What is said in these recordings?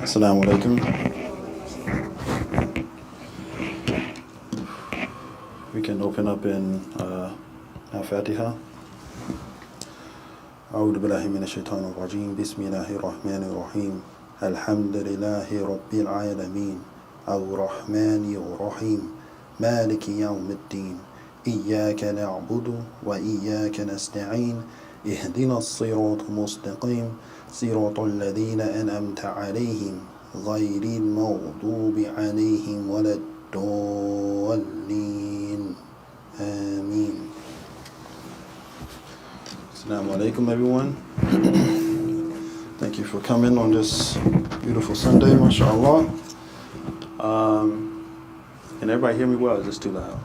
Assalamu alaikum. We can open up in Al-Fatiha. أعوذ بالله من الشيطان الرجيم بسم الله الرحمن الرحيم الحمد لله رب العالمين الرحمن الرحيم مالك يوم الدين إياك نعبد وإياك نستعين اهدنا الصراط المستقيم صراط الذين أنعمت عليهم غير المغضوب عليهم ولا الضالين آمين. Assalamu alaikum, everyone. Thank you for coming on this beautiful Sunday, mashallah. Can everybody hear me well? Is this too loud?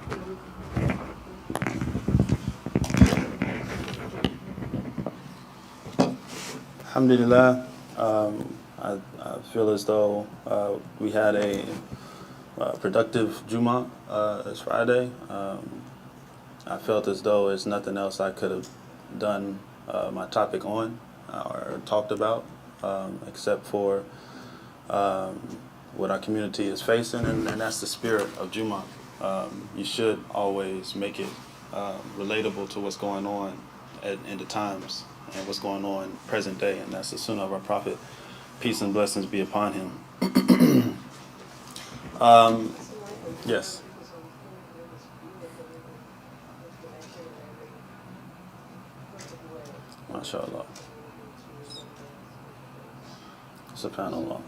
Alhamdulillah. I feel as though we had a productive Jummah this Friday. I felt as though there's nothing else I could have done my topic on or talked about except for what our community is facing, and that's the spirit of Jummah. You should always make it relatable to what's going on in the times and what's going on present day, and that's the sunnah of our Prophet, peace and blessings be upon him. Yes. MashaAllah. SubhanAllah.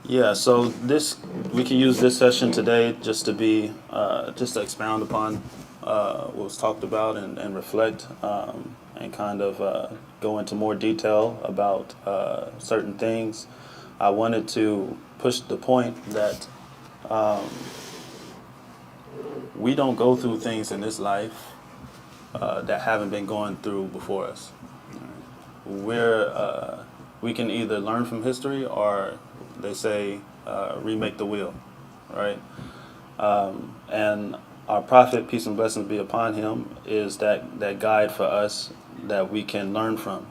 Yeah, so we can use this session today just to expound upon what was talked about and reflect and kind of go into more detail about certain things. I wanted to push the point that we don't go through things in this life that haven't been going through before us. We can either learn from history, or they say remake the wheel, right? And our Prophet, peace and blessings be upon him, is that guide for us that we can learn from,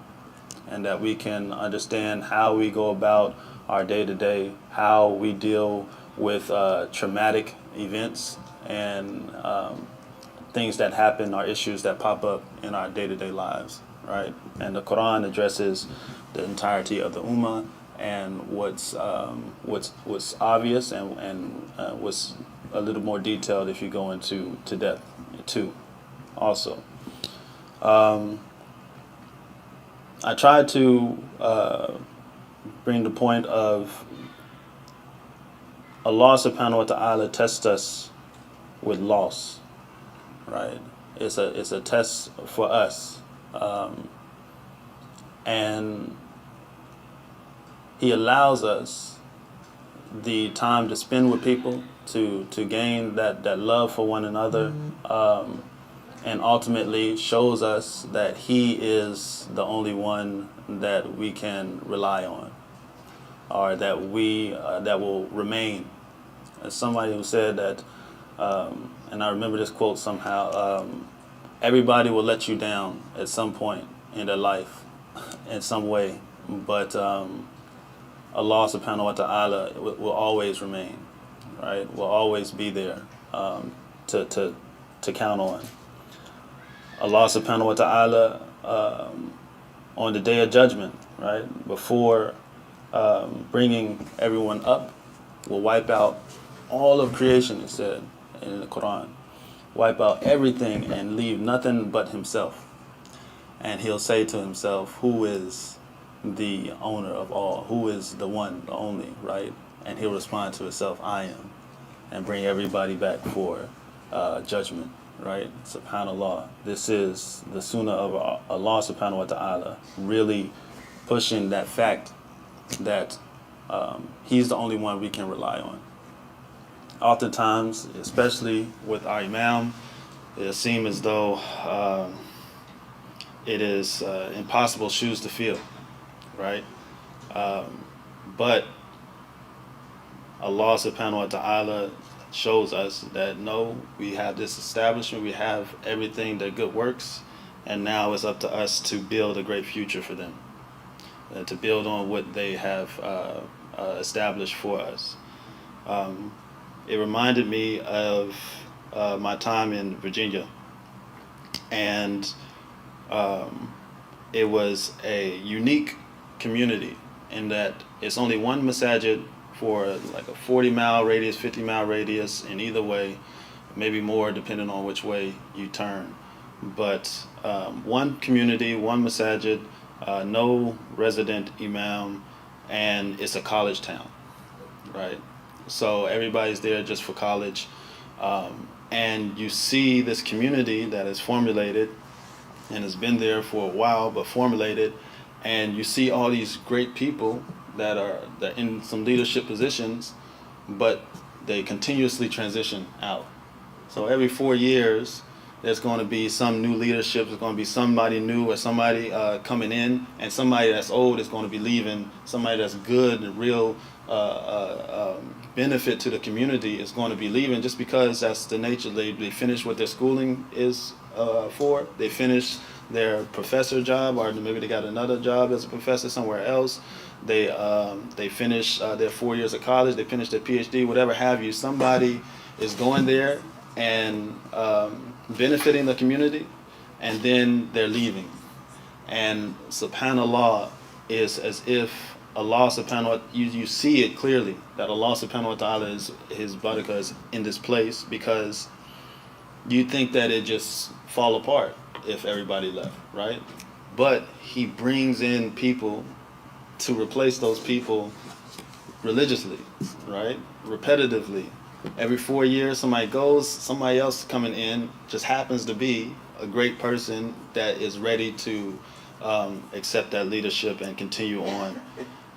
and that we can understand how we go about our day-to-day, how we deal with traumatic events and things that happen, or issues that pop up in our day-to-day lives, right? And the Quran addresses the entirety of the Ummah, and what's obvious and what's a little more detailed if you go into depth too. Also, I tried to bring the point of Allah subhanahu wa ta'ala tests us with loss, right? It's a test for us, and He allows us the time to spend with people, to gain that love for one another, and ultimately shows us that He is the only one that we can rely on, or that will remain. As somebody who said that, and I remember this quote somehow, everybody will let you down at some point in their life, in some way, but Allah subhanahu wa ta'ala will always remain, right? Will always be there to count on. Allah subhanahu wa ta'ala on the day of judgment, right? Before bringing everyone up, will wipe out all of creation, it said in the Quran. Wipe out everything and leave nothing but himself. And he'll say to himself, who is the owner of all? Who is the one, the only, right? And he'll respond to himself, I am, and bring everybody back for judgment, right? SubhanAllah. This is the sunnah of Allah subhanahu wa ta'ala, really pushing that fact that He's the only one we can rely on. Oftentimes, especially with our Imam, it seems as though it is impossible shoes to fill, right? But Allah subhanahu wa ta'ala shows us that no, we have this establishment, we have everything that good works, and now it's up to us to build a great future for them, to build on what they have established for us. It reminded me of my time in Virginia, and it was a unique community in that it's only one masajid for like a 40-mile radius, 50-mile radius in either way, maybe more depending on which way you turn. But one community, one masajid, no resident imam, and it's a college town, right? So everybody's there just for college. And you see this community that is formulated and has been there for a while, but formulated, and you see all these great people that in some leadership positions, but they continuously transition out. So every 4 years, there's going to be some new leadership. There's going to be somebody new or somebody coming in, and somebody that's old is going to be leaving. Somebody that's good and real benefit to the community is going to be leaving, just because that's the nature. They finish what their schooling is for. They finish their professor job, or maybe they got another job as a professor somewhere else. They finish their 4 years of college. They finish their PhD, whatever have you. Somebody is going there and benefiting the community, and then they're leaving. And subhanallah is as if Allah subhanahu wa ta'ala, you see it clearly that Allah subhanahu wa ta'ala is, his barakah is in this place, because you think that it just fall apart if everybody left, right? But he brings in people to replace those people religiously, right? Repetitively. Every 4 years somebody goes, somebody else coming in just happens to be a great person that is ready to accept that leadership and continue on.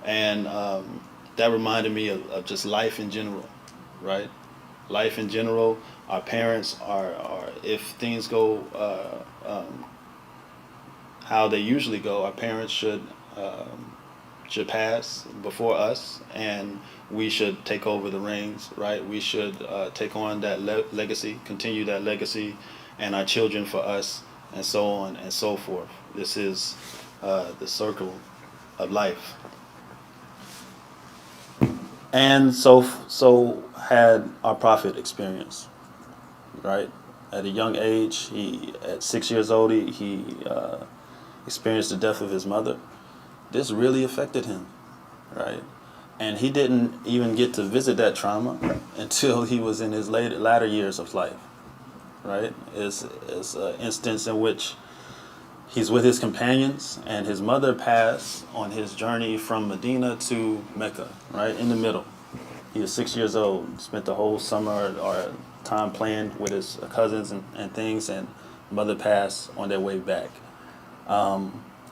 And that reminded me of just life in general, right? Life in general. Our parents are if things go how they usually go, our parents should pass before us, and we should take over the reins, right? We should take on that legacy, continue that legacy, and our children for us, and so on and so forth. This is the circle of life. And so had our prophet experience, right? At a young age, at 6 years old, he experienced the death of his mother. This really affected him, right? And he didn't even get to visit that trauma until he was in his latter years of life, right? It's an instance in which he's with his companions, and his mother passed on his journey from Medina to Mecca, right in the middle. He was 6 years old, spent the whole summer or time playing with his cousins and things, and mother passed on their way back.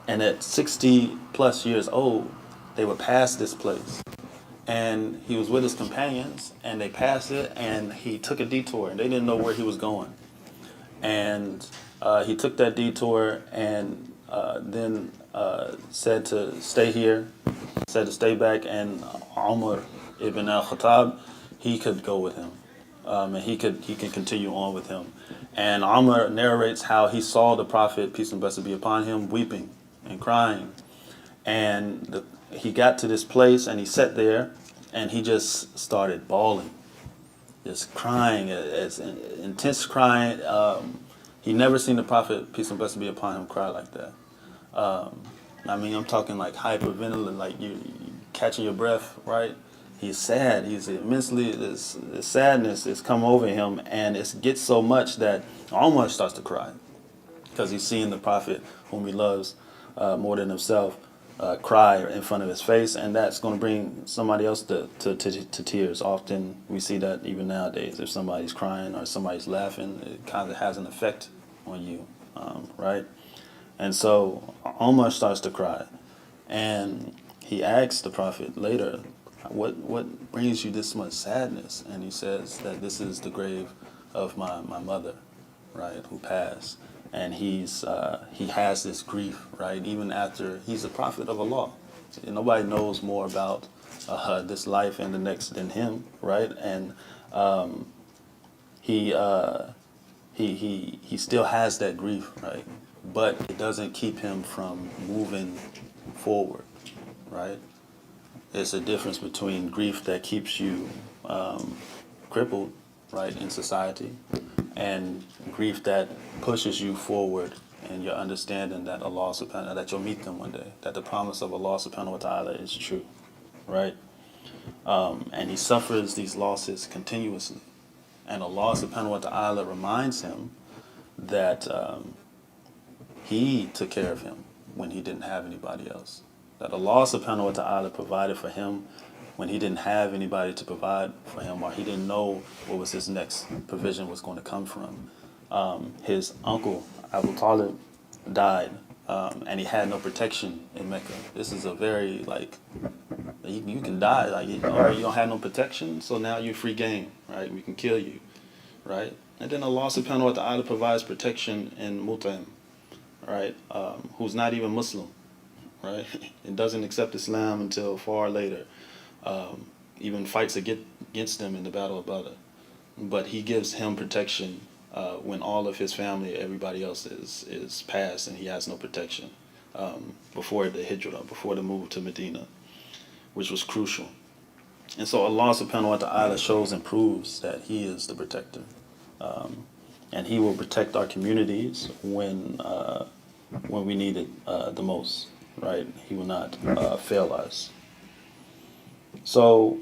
And at 60 plus years old, they would pass this place. And he was with his companions, and they passed it, and he took a detour, and they didn't know where he was going. And he took that detour, and then said to stay here, said to stay back, and Umar ibn al-Khattab, he could go with him, and he can continue on with him. And Umar narrates how he saw the Prophet, peace and blessings be upon him, weeping and crying. And he got to this place, and he sat there, and he just started bawling, just crying, as intense crying. He never seen the Prophet, peace and blessings be upon him, cry like that. I mean, I'm talking like hyperventilating, like you catching your breath, right? He's sad. He's immensely, this sadness has come over him, and it gets so much that Omar starts to cry, because he's seeing the Prophet, whom he loves more than himself, cry in front of his face, and that's going to bring somebody else to tears. Often we see that even nowadays. If somebody's crying or somebody's laughing, it kind of has an effect on you, right? And so Omar starts to cry, and he asks the Prophet later, what brings you this much sadness? And he says that this is the grave of my mother, right, who passed. And he has this grief, right, even after he's a prophet of Allah. Nobody knows more about this life and the next than him, right? And he still has that grief, right? But it doesn't keep him from moving forward, right? It's a difference between grief that keeps you crippled, right, in society, and grief that pushes you forward in your understanding that Allah subhanahu that you'll meet them one day, that the promise of Allah subhanahu wa ta'ala is true, right? And he suffers these losses continuously. And Allah subhanahu wa ta'ala reminds him that he took care of him when he didn't have anybody else. That Allah subhanahu wa ta'ala provided for him when he didn't have anybody to provide for him, or he didn't know what was his next provision was going to come from. His uncle, Abu Talib, died, and he had no protection in Mecca. This is a very, like, you can die, like, all right, you don't have no protection, so now you're free game, right? We can kill you, right? And then Allah subhanahu wa ta'ala provides protection in Mut'im, right? Who's not even Muslim, right? And doesn't accept Islam until far later. Even fights against them in the Battle of Badr. But he gives him protection when all of his family, everybody else is passed, and he has no protection before the Hijrah, before the move to Medina, which was crucial. And so Allah subhanahu wa ta'ala shows and proves that He is the protector. And He will protect our communities when we need it the most, right? He will not fail us. So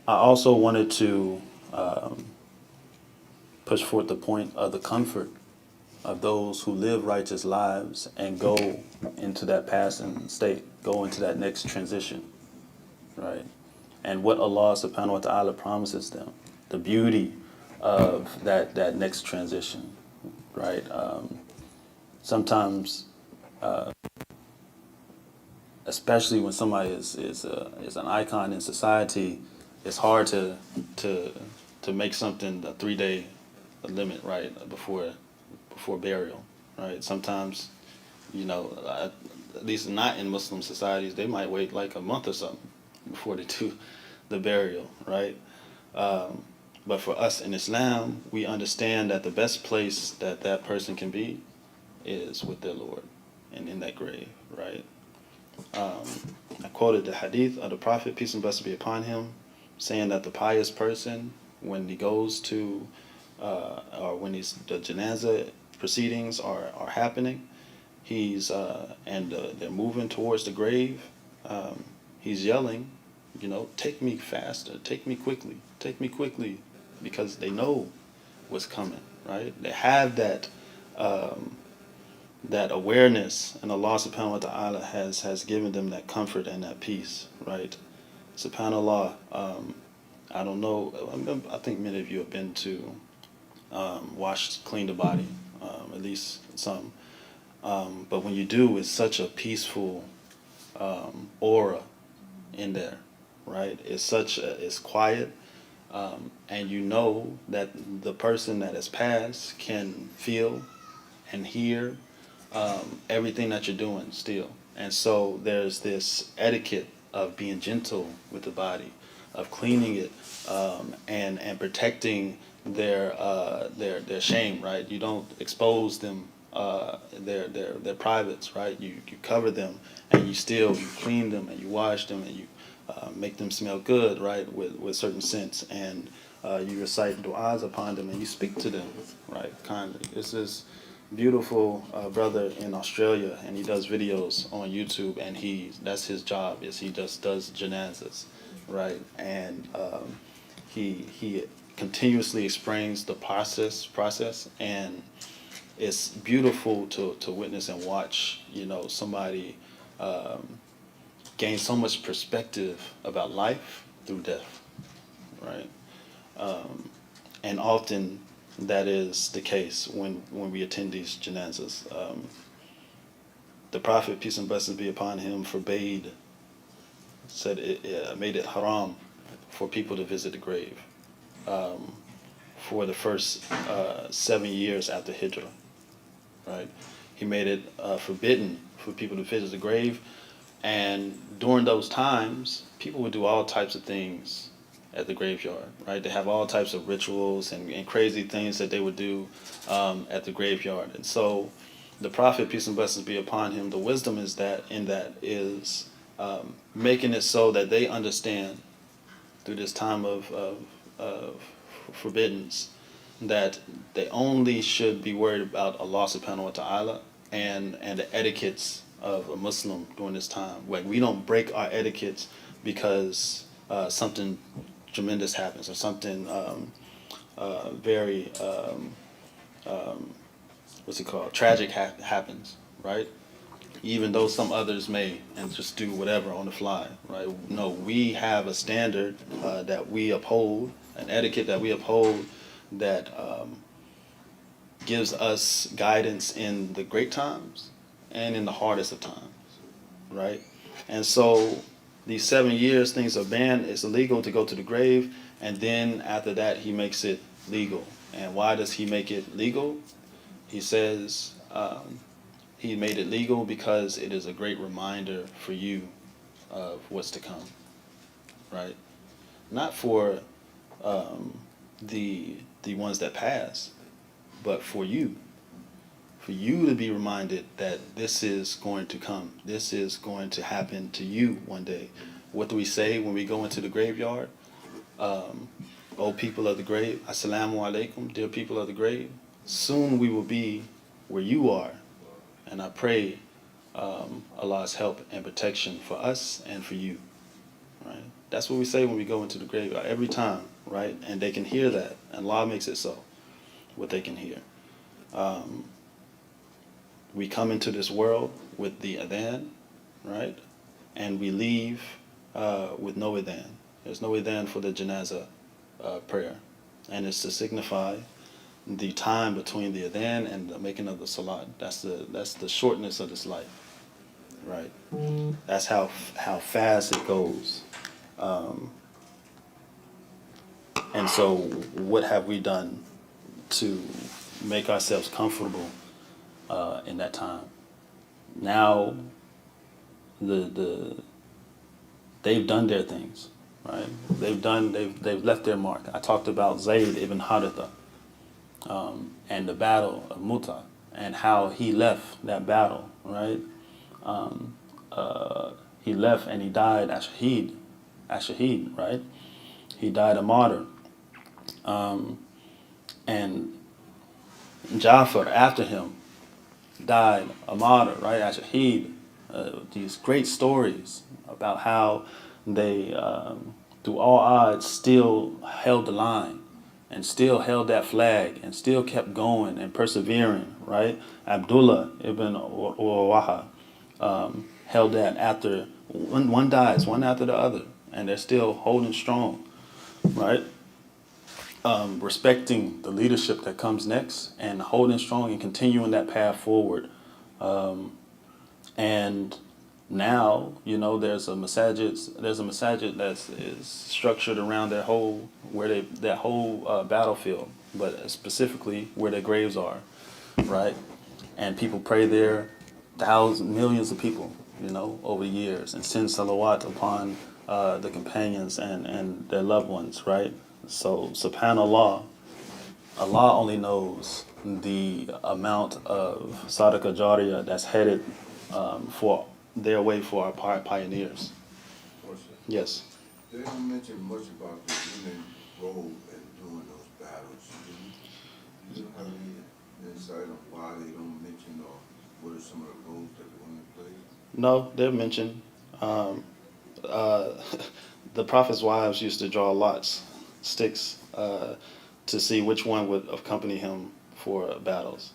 I also wanted to push forth the point of the comfort of those who live righteous lives and go into that passing state, go into that next transition, right? And what Allah subhanahu wa ta'ala promises them, the beauty of that next transition, right? Sometimes, especially when somebody is an icon in society, it's hard to make something a 3 day limit, right, before burial, right? Sometimes, at least not in Muslim societies, they might wait like a month or something before they do the burial, right? But for us in Islam, we understand that the best place that that person can be is with their Lord and in that grave, right? I quoted the hadith of the Prophet, peace and blessings be upon him, saying that the pious person, when he goes to, or when the janazah proceedings are happening, and they're moving towards the grave, he's yelling, take me faster, take me quickly, because they know what's coming, right? They have that awareness, and Allah subhanahu wa ta'ala has given them that comfort and that peace, right? SubhanAllah, I don't know, I think many of you have been to clean the body, at least some. But when you do, it's such a peaceful aura in there, right? It's quiet, and you know that the person that has passed can feel and hear everything that you're doing still. And so there's this etiquette of being gentle with the body, of cleaning it, and protecting their shame, right? You don't expose them, their privates, right? You cover them, and you clean them, and you wash them, and you make them smell good, right? With certain scents, and you recite du'as upon them, and you speak to them, right? Kindly. This is beautiful brother in Australia, and he does videos on YouTube, and that's his job, is he just does janazas, right? And he continuously explains the process, and it's beautiful to witness and watch, somebody gain so much perspective about life through death, right? And often that is the case when we attend these janazas. The Prophet, peace and blessings be upon him, said it made it haram for people to visit the grave for the first 7 years after Hijrah, right? He made it forbidden for people to visit the grave, and during those times, people would do all types of things at the graveyard, right? They have all types of rituals and crazy things that they would do at the graveyard. And so the Prophet, peace and blessings be upon him, the wisdom is that in that is making it so that they understand through this time of forbiddance that they only should be worried about Allah subhanahu wa ta'ala and the etiquettes of a Muslim during this time. Like we don't break our etiquettes because something tremendous happens or something very what's it called, tragic happens, right? Even though some others may and just do whatever on the fly, right? No, we have a standard that we uphold, an etiquette that we uphold that gives us guidance in the great times and in the hardest of times, right? And so these 7 years, things are banned. It's illegal to go to the grave, and then after that, he makes it legal. And why does he make it legal? He says he made it legal because it is a great reminder for you of what's to come, right? Not for the ones that pass, but for you to be reminded that this is going to come. This is going to happen to you one day. What do we say when we go into the graveyard? O people of the grave, assalamu alaikum, dear people of the grave. Soon we will be where you are. And I pray Allah's help and protection for us and for you. Right? That's what we say when we go into the graveyard every time, right? And they can hear that. And Allah makes it so, what they can hear. We come into this world with the adhan, right? And we leave with no adhan. There's no adhan for the janazah prayer. And it's to signify the time between the adhan and the making of the salat. That's the shortness of this life, right? That's how fast it goes. And so what have we done to make ourselves comfortable in that time? Now they've done their things, right? They've left their mark. I talked about Zayd ibn Haritha and the battle of Muta and how he left that battle, right? He left and he died Ash-Shaheed, right? He died a martyr. And Ja'far after him died a martyr, right? Ash-Shaheed. These great stories about how they, through all odds, still held the line and still held that flag and still kept going and persevering, right? Abdullah ibn Rawaha held that after one dies, one after the other, and they're still holding strong, right? Respecting the leadership that comes next and holding strong and continuing that path forward. And now, there's a masajid that is structured around that whole battlefield, but specifically where their graves are, right? And people pray there, millions of people, over the years, and send salawat upon the companions and their loved ones, right? So, subhanAllah, Allah only knows the amount of sadaqah jariyah that's headed for their way for our pioneers. Yes. They don't mention much about the women role in doing those battles. Do you have any insight on why they don't mention or what are some of the roles that the women play? No, they're mentioned. The Prophet's wives used to draw lots, sticks, to see which one would accompany him for battles.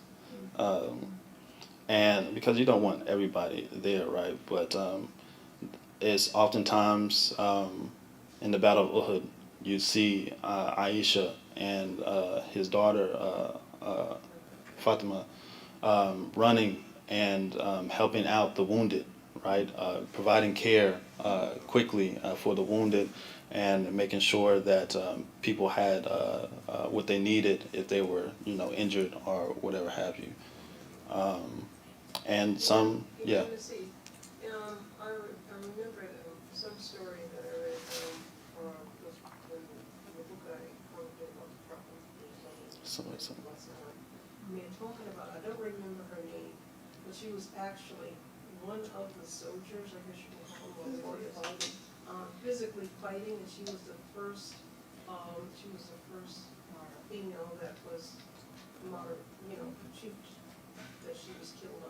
And because you don't want everybody there, right? But it's oftentimes in the Battle of Uhud, you see Aisha and his daughter Fatima running and helping out the wounded, right? Providing care quickly for the wounded and making sure that people had what they needed if they were, injured or whatever have you. And some, yeah. I remember some story that I read or was in the book I commented about the Prophet. So. Man, talking about, I don't remember her name, but she was actually one of the soldiers, I guess you can call them, or warriors, physically fighting, and she was the first female that was martyred, you know, that she was killed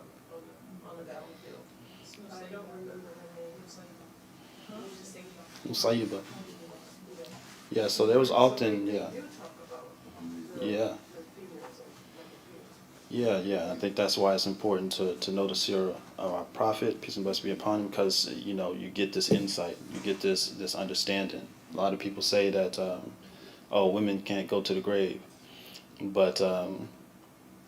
on the battlefield. I don't remember her name. Musayyiba. Yeah, so there was often, yeah. Yeah. Yeah. I think that's why it's important to know the seerah of our prophet, peace and blessings be upon him, because you get this insight, you get this understanding. A lot of people say that, women can't go to the grave, but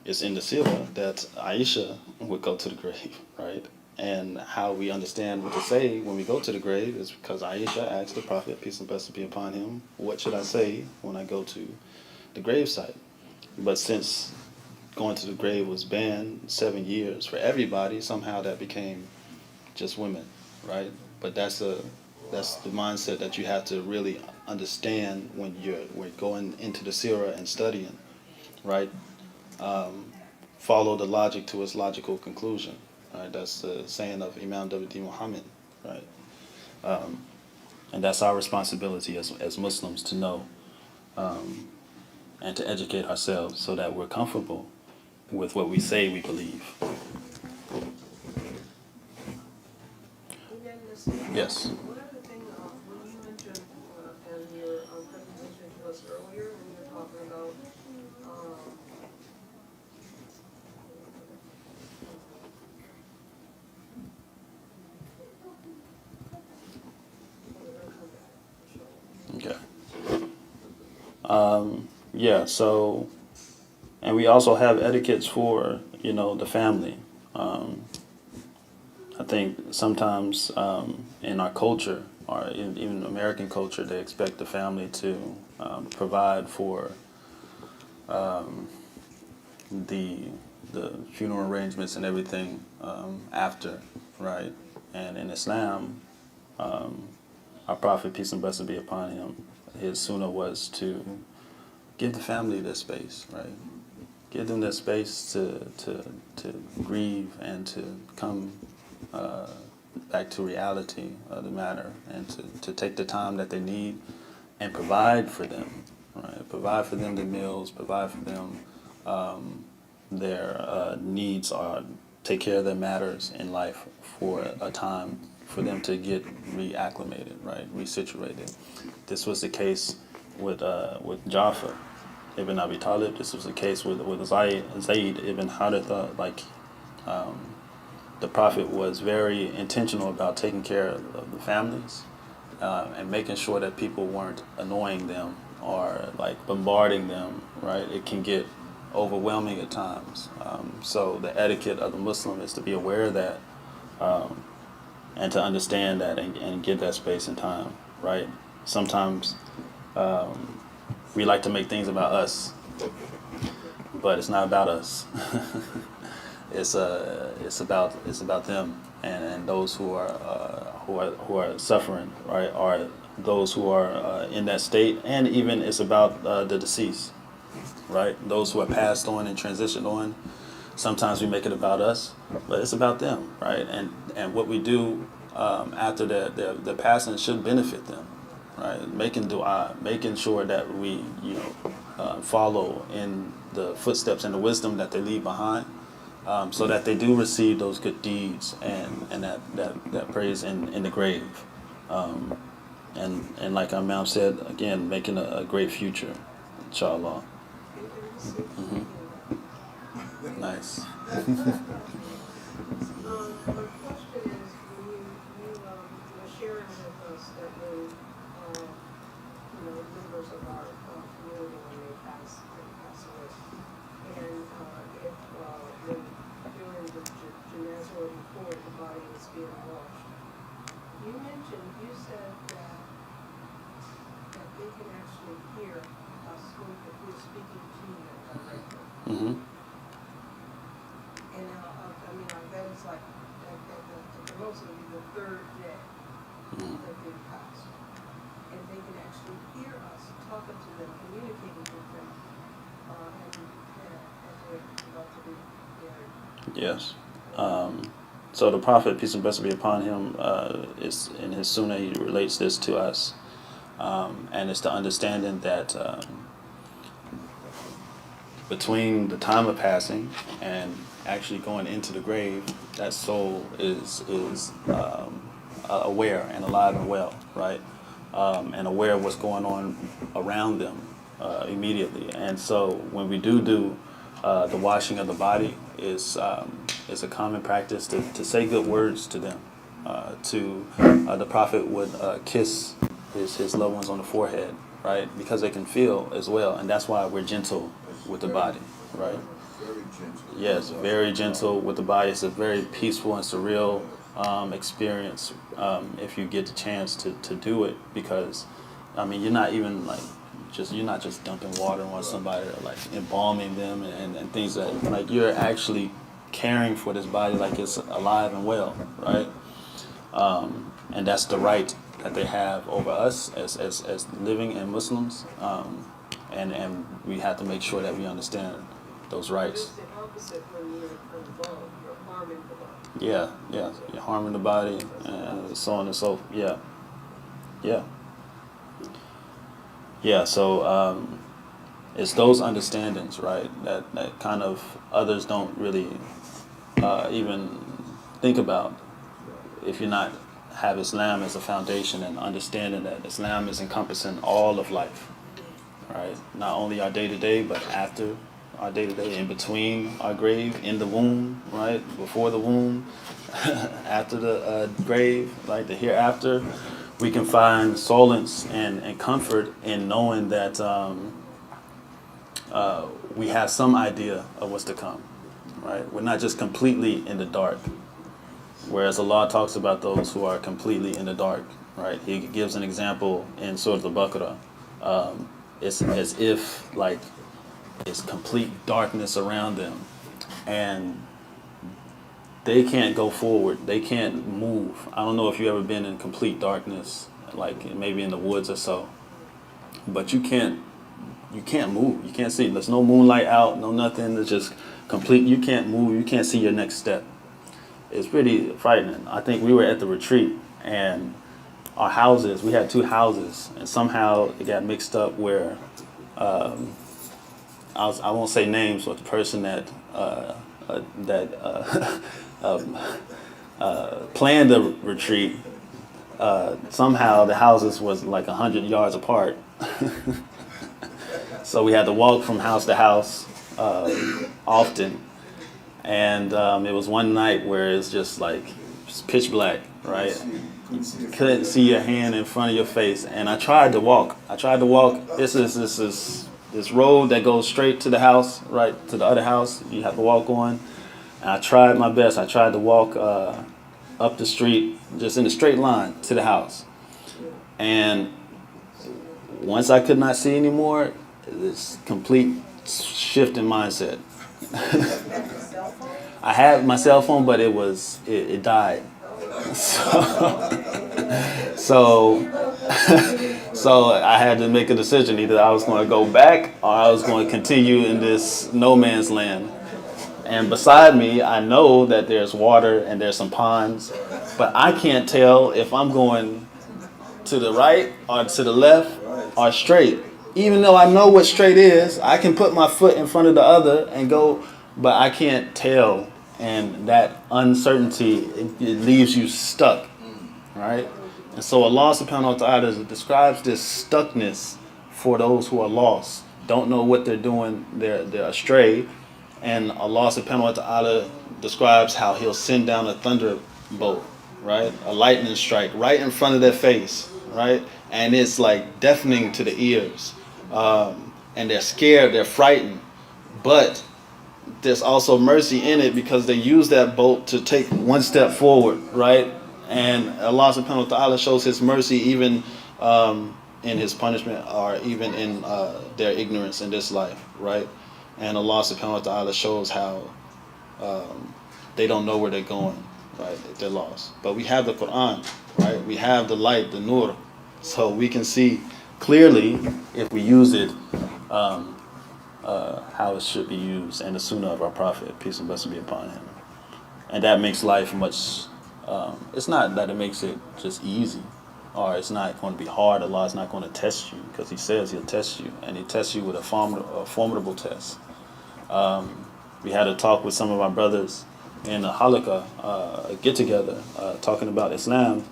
it's in the seerah that Aisha would go to the grave, right? And how we understand what to say when we go to the grave is because Aisha asked the prophet, peace and blessings be upon him, what should I say when I go to the gravesite? But since going to the grave was banned 7 years for everybody, somehow that became just women, right? But that's the mindset that you have to really understand when we're going into the seerah and studying, right? Follow the logic to its logical conclusion, right? That's the saying of Imam W.D. Muhammad, right? And that's our responsibility as Muslims to know and to educate ourselves so that we're comfortable with what we say we believe. Yes. One other thing, when you mentioned, in your presentation to us earlier, when you were talking about, Okay. Yeah, so, and we also have etiquettes for, the family. I think sometimes in our culture, or even American culture, they expect the family to provide for the funeral arrangements and everything after, right? And in Islam, our Prophet, peace and blessings be upon him, his sunnah was to give the family their space, right? Give them their space to grieve and to come back to reality of the matter, and to take the time that they need and provide for them, right? Provide for them the meals, provide for them their needs, or take care of their matters in life for a time for them to get reacclimated, right? Resituated. This was the case with Jaffa ibn Abi Talib. This was the case with Zayd ibn Haritha. Like, the Prophet was very intentional about taking care of the families and making sure that people weren't annoying them or like bombarding them, right? It can get overwhelming at times. So the etiquette of the Muslim is to be aware of that and to understand that and give that space and time, right? Sometimes we like to make things about us, but it's not about us. It's about them and those who are suffering, right? Or those who are in that state, and even it's about the deceased, right? Those who are passed on and transitioned on. Sometimes we make it about us, but it's about them, right? And what we do after their passing should benefit them, right? Making dua, making sure that we follow in the footsteps and the wisdom that they leave behind. So that they do receive those good deeds and that praise in the grave. And like Imam said, again, making a great future, inshallah. Nice. my question is, when you were sharing with us that when, members of our community, when they pass away, and if, when during the janazah or before the body is being washed, you said that they can actually hear us when we're speaking to them directly. Mm-hmm. And that is like, at the most, it'll be the third day that they've passed. And they can actually hear us talking to them, communicating with them, as they're about to be buried. Yes. So the Prophet, peace and blessings be upon him, is in his Sunnah, he relates this to us, and it's the understanding that between the time of passing and actually going into the grave, that soul is aware and alive and well, right? And aware of what's going on around them immediately. And so when we do the washing of the body, it's a common practice to say good words to them. The Prophet would kiss his loved ones on the forehead, right? Because they can feel as well, and that's why we're gentle with the body, right? Very gentle. Yes, very gentle with the body. It's a very peaceful and surreal experience if you get the chance to do it, because I mean you're not even like you're not just dumping water on somebody or like embalming them and things that like you're actually caring for this body like it's alive and well, right? And that's the right that they have over us as living and Muslims, and we have to make sure that we understand those But it's rights. the opposite when you're involved, you're harming the body. Yeah, you're harming the body and so on and so. Yeah. So it's those understandings, right? That kind of others don't really even think about if you're not have Islam as a foundation and understanding that Islam is encompassing all of life, right? Not only our day to day, but after our day to day, in between our grave, in the womb, right? Before the womb, after the grave, like the hereafter, we can find solace and comfort in knowing that we have some idea of what's to come, right? We're not just completely in the dark. Whereas Allah talks about those who are completely in the dark, right? He gives an example in Surah Al-Baqarah. It's as if like it's complete darkness around them, and they can't go forward. They can't move. I don't know if you've ever been in complete darkness, like maybe in the woods or so, but you can't move. You can't see. There's no moonlight out, no nothing. It's just complete. You can't move. You can't see your next step. It's pretty frightening. I think we were at the retreat and our houses, we had two houses, and somehow it got mixed up where I won't say names, but the person that planned the retreat, somehow the houses was like 100 yards apart. So we had to walk from house to house often. And it was one night where it's just like pitch black, right? You couldn't see your hand in front of your face. And I tried to walk. This road that goes straight to the house, right to the other house. You have to walk on. And I tried my best. I tried to walk up the street, just in a straight line to the house. And once I could not see anymore, this complete shift in mindset. I had my cell phone, but it died. So I had to make a decision. Either I was going to go back or I was going to continue in this no man's land. And beside me, I know that there's water and there's some ponds, but I can't tell if I'm going to the right or to the left or straight. Even though I know what straight is, I can put my foot in front of the other and go, but I can't tell. And that uncertainty, it leaves you stuck, right? And so Allah subhanahu wa ta'ala describes this stuckness for those who are lost, don't know what they're doing, they're astray. And Allah subhanahu wa ta'ala describes how he'll send down a thunderbolt, right? A lightning strike right in front of their face, right? And it's like deafening to the ears. And they're scared, they're frightened. But there's also mercy in it because they use that bolt to take one step forward, right? And Allah subhanahu wa ta'ala shows his mercy even in his punishment or even in their ignorance in this life, right? And Allah subhanahu wa ta'ala shows how they don't know where they're going, right? They're lost. But we have the Quran, right? We have the light, the nur. So we can see clearly if we use it how it should be used, and the sunnah of our Prophet, peace and blessing be upon him. And that makes life much. It's not that it makes it just easy, or it's not going to be hard. Allah is not going to test you because He says He'll test you, and He tests you with a formidable test. We had a talk with some of our brothers in a halaqah, a get together, talking about Islam,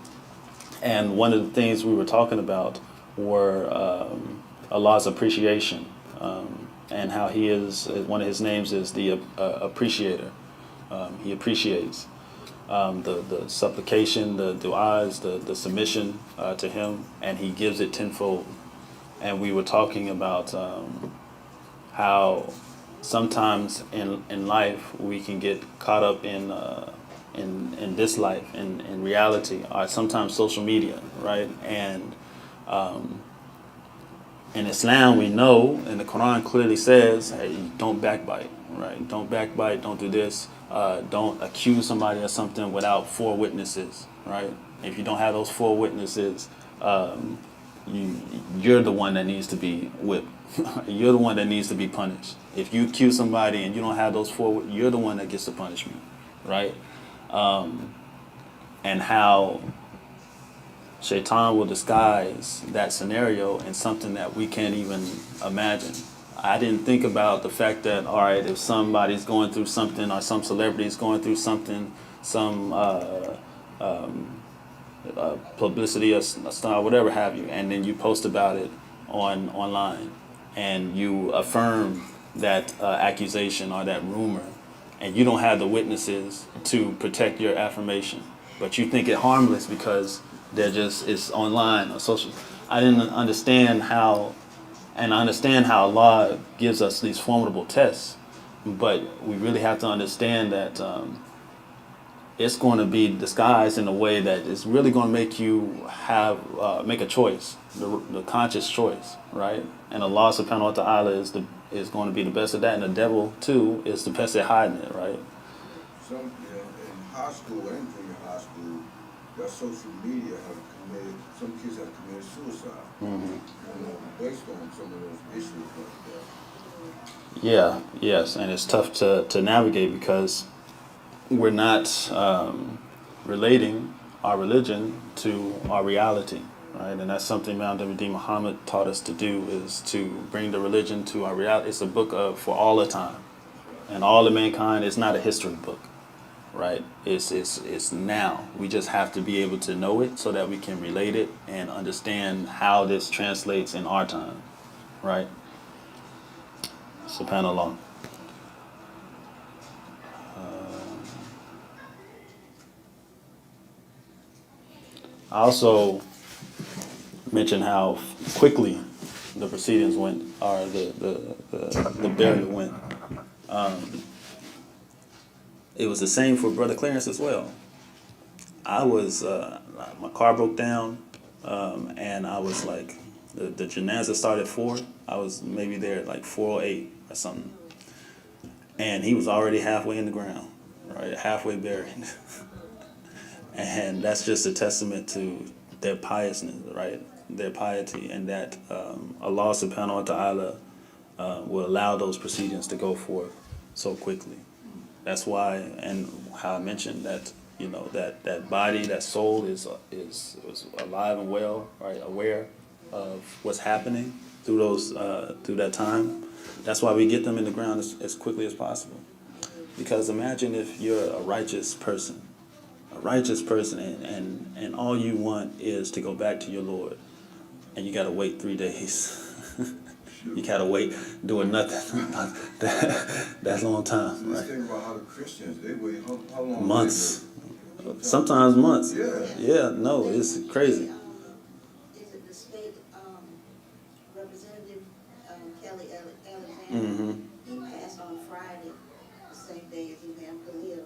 and one of the things we were talking about were Allah's appreciation, and how He is, one of His names is the appreciator. He appreciates the supplication, the du'as, the submission to Him, and He gives it tenfold. And we were talking about how sometimes in life we can get caught up in this life, in reality, or sometimes social media, right? And in Islam, we know, and the Quran clearly says, hey, don't backbite, right? Don't backbite, don't do this. Don't accuse somebody of something without 4 witnesses, right? If you don't have those 4 witnesses, you're the one that needs to be whipped. You're the one that needs to be punished. If you accuse somebody and you don't have those 4, you're the one that gets the punishment, right? And how Shaitan will disguise that scenario in something that we can't even imagine. I didn't think about the fact that, all right, if somebody's going through something or some celebrity is going through something, some publicity or style, whatever have you, and then you post about it online, and you affirm that accusation or that rumor, and you don't have the witnesses to protect your affirmation, but you think it harmless because it's online or social. I didn't understand how, and I understand how Allah gives us these formidable tests, but we really have to understand that it's going to be disguised in a way that is really going to make you make a choice, the conscious choice, right? And Allah subhanahu wa ta'ala is going to be the best at that, and the devil too is the best at hiding it, right? Some, in high school and junior high school, that social media have committed, some kids have committed suicide. Based on some of those issues like that. Yeah, yes, and it's tough to navigate because we're not relating our religion to our reality, right? And that's something Mount W.D. Muhammad taught us to do, is to bring the religion to our reality. It's a book for all the time, and all of mankind. It's not a history book, right? It's now. We just have to be able to know it so that we can relate it and understand how this translates in our time, right? SubhanAllah. I also mentioned how quickly the proceedings went, or the burial went. It was the same for Brother Clarence as well. I was, my car broke down, and I was like, the janazah started at 4. I was maybe there at like 4:08 or something. And he was already halfway in the ground, right? Halfway buried. And that's just a testament to their piousness, right? Their piety, and that Allah subhanahu wa ta'ala will allow those proceedings to go forth so quickly. That's why, and how I mentioned that, that body, that soul is alive and well, right? Aware of what's happening through that time. That's why we get them in the ground as quickly as possible. Because imagine if you're a righteous person, and all you want is to go back to your Lord, and you got to wait 3 days. You got to wait doing nothing. That's a long time, right? Just think about how the Christians, they wait, how long? Months. Sometimes months. Yeah. Yeah, no, it's crazy. Is it the state representative Kelly Alexander? He passed on Friday, the same day as Imam Khalil.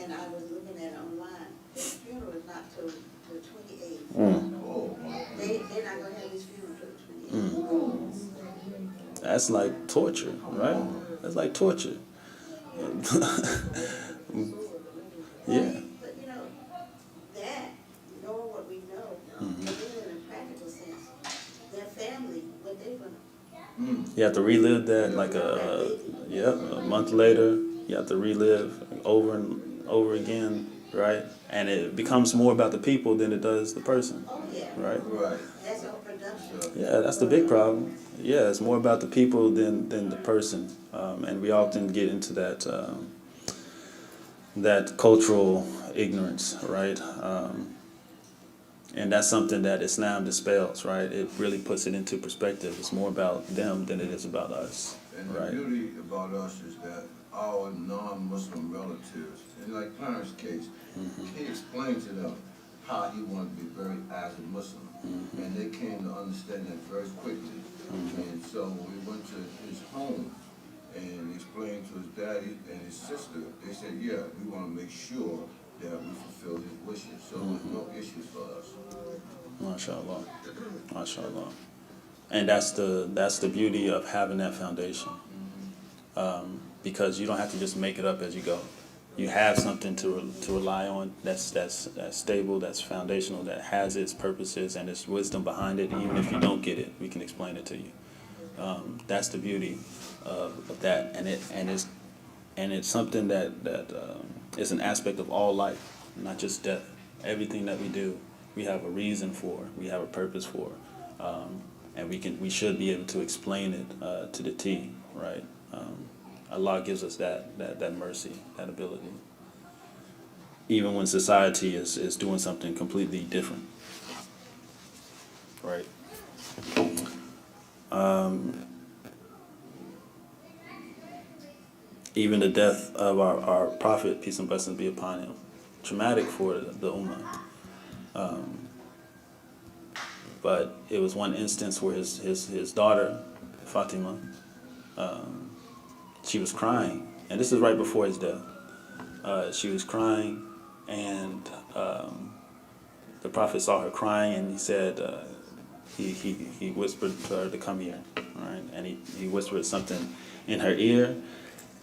And I was looking at it online. His funeral is not till the 28th. Oh, They're not going to have his funeral till the 28th. That's like torture, right? That's like torture. Yeah. But that, knowing what we know, and then in a practical sense, their family, what they're going to. You have to relive that like a month later. You have to relive over and over again, right? And it becomes more about the people than it does the person, Oh, yeah. right? Right. That's all production. Yeah, that's the big problem. Yeah, it's more about the people than the person, and we often get into that cultural ignorance, right? And that's something that Islam dispels, right? It really puts it into perspective. It's more about them than it is about us, And the right? beauty about us is that our non-Muslim relatives, in like Clarence' case, he explained to them how he wanted to be buried as a Muslim. And they came to understand that very quickly. And so when we went to his home and explained to his daddy and his sister, they said, yeah, we want to make sure that we fulfill his wishes. So there's no issues for us. MashaAllah. MashaAllah. And that's the beauty of having that foundation. Because you don't have to just make it up as you go. You have something to rely on that's stable, that's foundational, that has its purposes and its wisdom behind it. Even if you don't get it, we can explain it to you. That's the beauty of that, and it's something that is an aspect of all life, not just death. Everything that we do, we have a reason for, we have a purpose for, and we should be able to explain it to the T, right? Allah gives us that mercy, that ability, even when society is doing something completely different, right? Even the death of our prophet, peace and blessings be upon him, traumatic for the ummah. But it was one instance where his daughter, Fatima, she was crying, and this is right before his death. She was crying, and the prophet saw her crying, and he said, he whispered to her to come here, right? And he whispered something in her ear,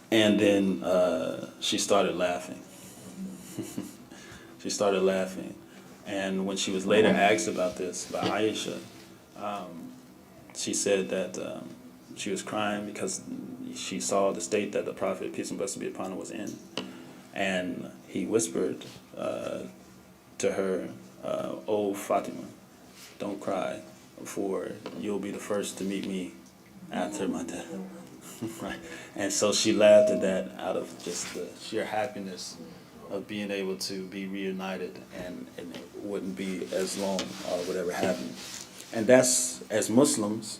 and then she started laughing. She started laughing. And when she was later asked about this by Aisha, she said that she was crying because she saw the state that the Prophet, peace and blessings be upon him, was in. And he whispered to her, "Oh, Fatima, don't cry, for you'll be the first to meet me after my death." Right. And so she laughed at that out of just the sheer happiness of being able to be reunited, and it wouldn't be as long whatever happened. And that's, as Muslims,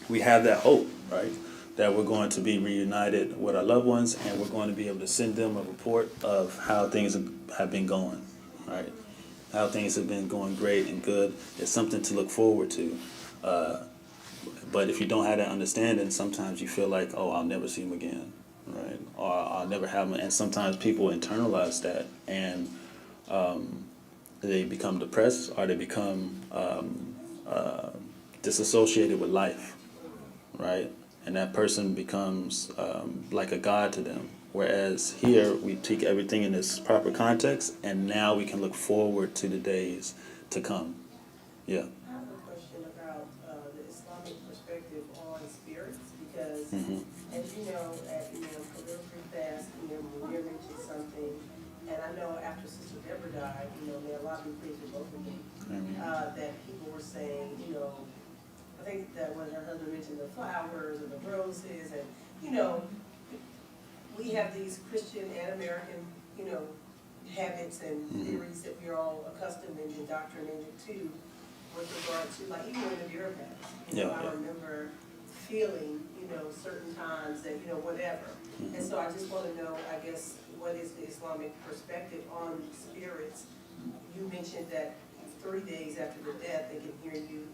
we have that hope, right? That we're going to be reunited with our loved ones, and we're going to be able to send them a report of how things have been going, right? How things have been going great and good. It's something to look forward to. But if you don't have that understanding, sometimes you feel like, oh, I'll never see him again, right? Or I'll never have him. And sometimes people internalize that, and they become depressed, or they become disassociated with life, right? And that person becomes like a god to them. Whereas here, we take everything in its proper context, and now we can look forward to the days to come. Yeah. I have a question about the Islamic perspective on spirits, because as you know, at Career Free Fast, Munir mentioned something, and I know after Sister Deborah died, may Allah be pleased with both of them, that people were saying, I think that when her husband mentioned the flowers and the roses, and we have these Christian and American, habits and theories that we're all accustomed and indoctrinated to, with regard to, like, even in the bureaucrats. I remember feeling, certain times that, whatever. And so I just want to know, I guess, what is the Islamic perspective on spirits? You mentioned that 3 days after the death, they can hear you,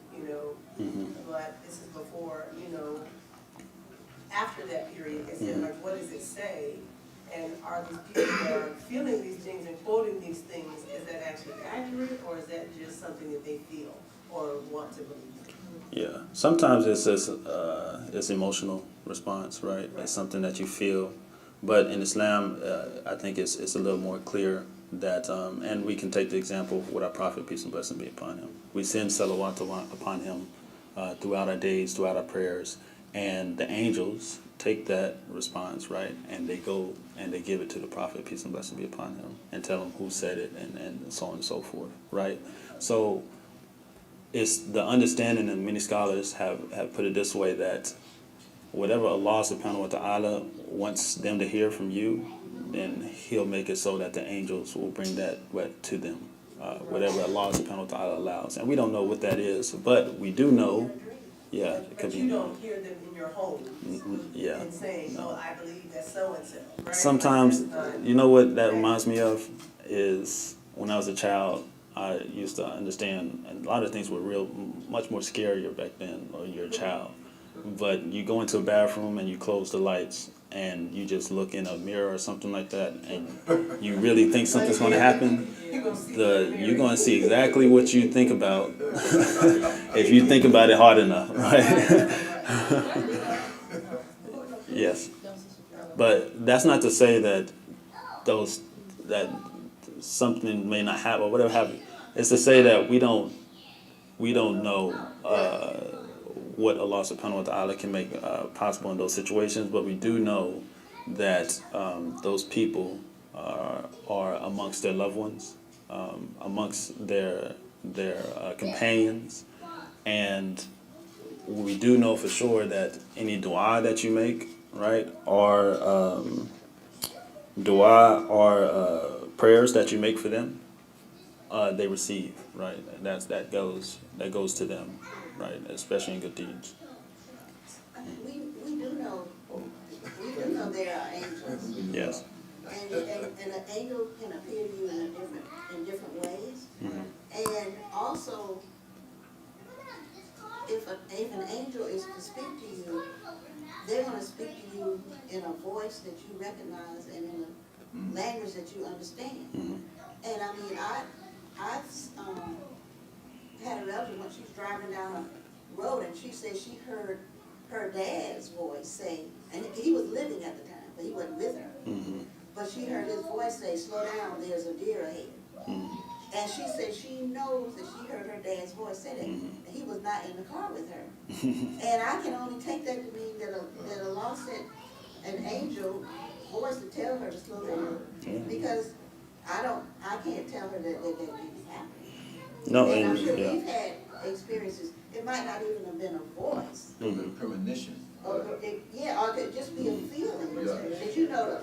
but this is before, after that period. Is it like, what does it say? And are these people that are feeling these things and quoting these things, is that actually accurate, or is that just something that they feel or want to believe? Yeah, sometimes it's emotional response, right? It's something that you feel, but in Islam, I think it's a little more clear that, and we can take the example with our Prophet, peace and blessings be upon him. We send salawat upon him throughout our days, throughout our prayers, and the angels take that response, right, and they go and they give it to the prophet, peace and blessing be upon him, and tell him who said it, and so on and so forth, right? So it's the understanding, and many scholars have put it this way, that whatever Allah subhanahu wa ta'ala wants them to hear from you, then he'll make it so that the angels will bring that to them. Whatever Allah subhanahu wa ta'ala allows. And we don't know what that is, but we do know, yeah, it could But be. you don't hear them in your home Yeah. and saying, oh, I believe that so-and-so, right? Sometimes, Like that's not- you know what that reminds me of is when I was a child, I used to understand, and a lot of things were much more scarier back then when you're a child. But you go into a bathroom and you close the lights and you just look in a mirror or something like that, and you really think something's going to happen. You're going to see exactly what you think about if you think about it hard enough, right? Yes. But that's not to say that that something may not happen or whatever happen. It's to say that we don't know what Allah subhanahu wa ta'ala can make possible in those situations, but we do know that those people are amongst their loved ones, amongst their companions, and we do know for sure that any dua that you make, right, or dua or prayers that you make for them, they receive, right? And that goes to them, right? Especially in good deeds. We do know, there are angels. Yes. And an angel can appear to you in different ways. And also, if an angel is to speak to you, they're gonna speak to you in a voice that you recognize and in a language that you understand. And I mean, I've had a relative when she's driving down a road and she said she heard her dad's voice say, and he was living at the time, but he wasn't with her. But she heard his voice say, slow down, there's a deer ahead. And she said she knows that she heard her dad's voice say that, and he was not in the car with her. And I can only take that to mean that Allah sent an angel voice to tell her to slow down, because I can't tell her that didn't happen. No, And I'm and sure yeah. we've had experiences, it might not even have been a voice. A little premonition. Or it could just be a feeling that you know,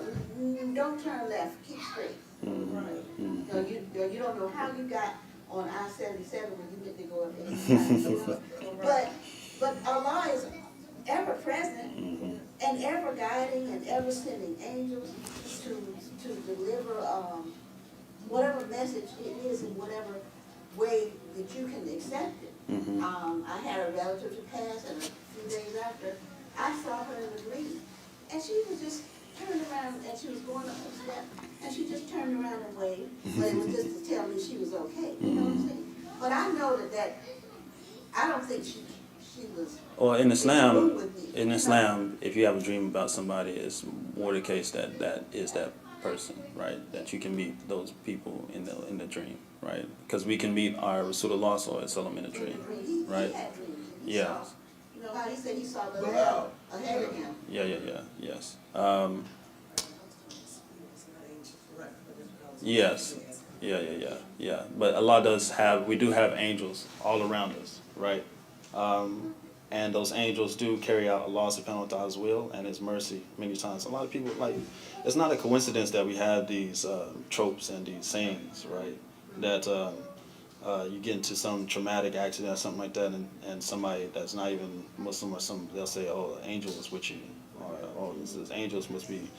don't turn left, keep straight. Right. You don't know how you got on I-77 when you meant to go up 85. But Allah is ever present and ever guiding and ever sending angels to deliver whatever message it is in whatever way that you can accept it. I had a relative to pass, and a few days after, I saw her in a dream, and she was just turned around, and she was going up the step, and she just turned around and waved, but it was just to tell me she was okay. You know what I'm saying? But I know that I don't think she was. Or in Islam, with me. if you have a dream about somebody, it's more the case that is that person, right? That you can meet those people in the dream, right? Because we can meet our Rasulullah sallallahu alaihi wasallam in a dream, right? He had dreams. Yeah. You know how he said he saw the Wow. lamb ahead of him. Yes. Yes. Yeah. But Allah we do have angels all around us, right? And those angels do carry out Allah subhanahu wa ta'ala's will and His mercy many times. A lot of people, it's not a coincidence that we have these tropes and these sayings, right? That you get into some traumatic accident or something like that, and somebody that's not even Muslim or something, they'll say, oh, an angel is with you, or oh, this angels must be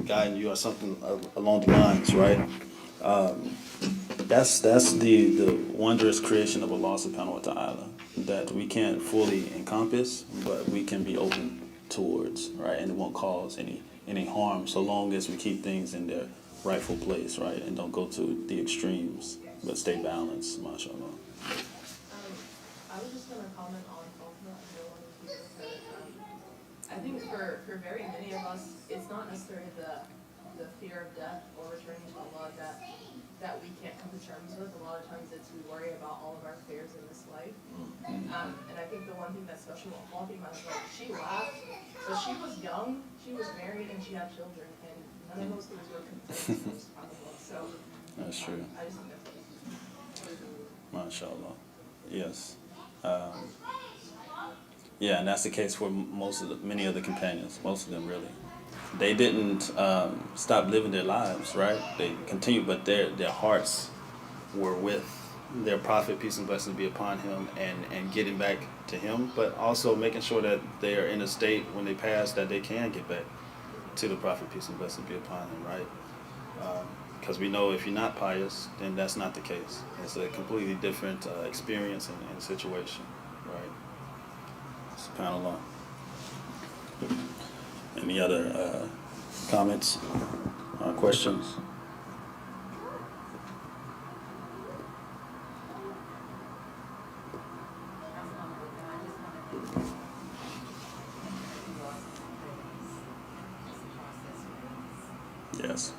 guiding you, or something along the lines, right? That's the wondrous creation of Allah subhanahu wa ta'ala that we can't fully encompass, but we can be open towards, right? And it won't cause any harm so long as we keep things in their rightful place, right? And don't go to the extremes, but stay balanced, mashallah. I was just going to comment on Fatima. I know one of you said it. I think for very many of us, it's not necessarily the fear of death or returning to Allah that we can't come to terms with. A lot of times it's we worry about all of our fears in this life. life. And I think the one thing that's special about Fatima is like she laughed, but she was young, she was married, and she had children, and none of those things were considered on the book. So That's true. I just think that's MashaAllah. Yes. Yeah, and that's the case for many of the companions. Most of them, really. They didn't stop living their lives, right? They continued, but their hearts were with their prophet, peace and blessings be upon him, and getting back to him, but also making sure that they are in a state when they pass that they can get back to the prophet, peace and blessings be upon him, right? Because we know if you're not pious, then that's not the case. It's a completely different experience and situation, right? SubhanAllah. Any other comments or questions? Yes.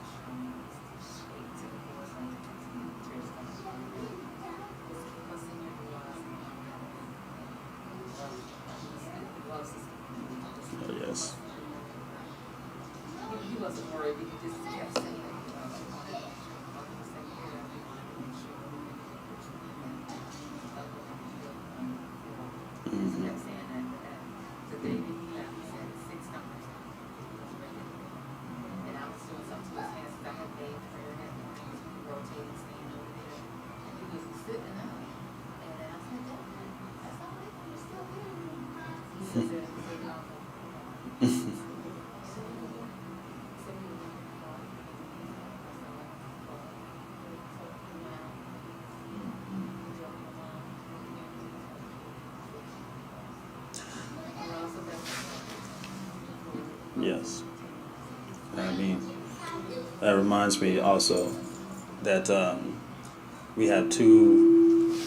Oh, yes. He wasn't worried, he just kept saying it. Mm-hmm. He kept saying that the day that he left, he said it 6 times. And I was doing something to his hands, because I had made prayer, had the things rotating, staying over there. And he was sitting up. And then I said, that's not it, you're still here. He said, Yes. I mean, that reminds me also that we had 2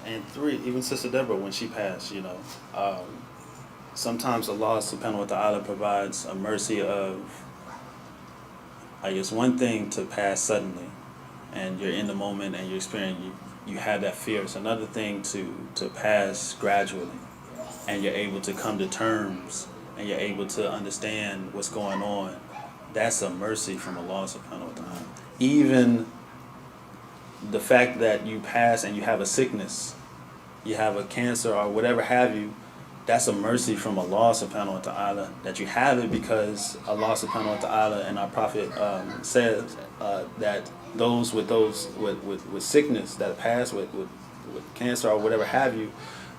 and 3, even Sister Deborah, when she passed, sometimes Allah subhanahu wa ta'ala provides a mercy of, I guess, one thing to pass suddenly, and you're in the moment and you're experiencing, you have that fear. It's another thing to pass gradually, and you're able to come to terms, and you're able to understand what's going on. That's a mercy from Allah subhanahu wa ta'ala. Even the fact that you pass and you have a sickness, you have a cancer or whatever have you, that's a mercy from Allah subhanahu wa ta'ala that you have it, because Allah subhanahu wa ta'ala and our Prophet says that those with sickness that pass with cancer or whatever have you,